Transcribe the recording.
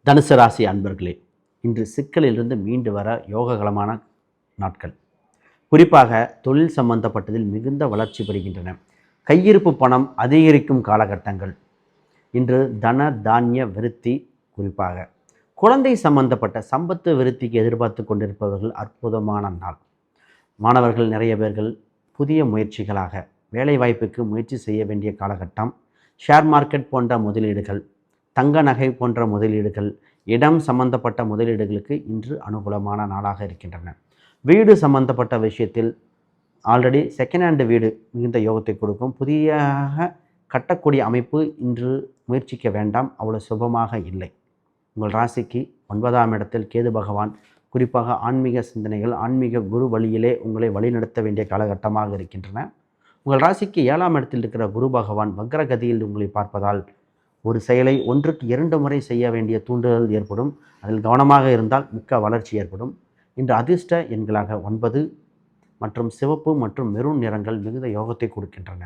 தனுசு ராசி அன்பர்களே, இன்று சிக்கலிலிருந்து மீண்டு வர யோககலமான நாட்கள். குறிப்பாக தொழில் சம்பந்தப்பட்டதில் மிகுந்த வளர்ச்சி பெறுகின்றன. கையிருப்பு பணம் அதிகரிக்கும் காலகட்டங்கள். இன்று தன தானிய விருத்தி. குறிப்பாக குழந்தை சம்பந்தப்பட்ட சம்பத்து விருத்திக்கு எதிர்பார்த்து கொண்டிருப்பவர்கள் அற்புதமான நாள். மாணவர்கள் நிறைய பேர்கள் புதிய முயற்சிகளாக வேலை வாய்ப்புக்கு முயற்சி செய்ய வேண்டிய காலகட்டம். ஷேர் மார்க்கெட் போன்ற முதலீடுகள், தங்க நகை போன்ற முதலீடுகள், இடம் சம்பந்தப்பட்ட முதலீடுகளுக்கு இன்று அனுகூலமான நாளாக இருக்கின்றன. வீடு சம்பந்தப்பட்ட விஷயத்தில் ஆல்ரெடி செகண்ட் ஹேண்டு வீடு மிகுந்த யோகத்தை கொடுக்கும். புதியாக கட்டக்கூடிய அமைப்பு இன்று முயற்சிக்க வேண்டாம், அவ்வளோ சுபமாக இல்லை. உங்கள் ராசிக்கு 9ஆம் இடத்தில் கேது பகவான் குறிப்பாக ஆன்மீக சிந்தனைகள், ஆன்மீக குரு வழியிலே உங்களை வழிநடத்த வேண்டிய காலகட்டமாக இருக்கின்றன. உங்கள் ராசிக்கு 7ஆம் இடத்தில் இருக்கிற குரு பகவான் வக்ரகதியில் உங்களை பார்ப்பதால் ஒரு செயலை 1க்கு 2 முறை செய்ய வேண்டிய தூண்டுதல் ஏற்படும். அதில் கவனமாக இருந்தால் மிக்க வளர்ச்சி ஏற்படும். இன்று அதிர்ஷ்ட எண்களாக 9 மற்றும் சிவப்பு மற்றும் மெரூன் நிறங்கள் மிகுந்த யோகத்தை கொடுக்கின்றன.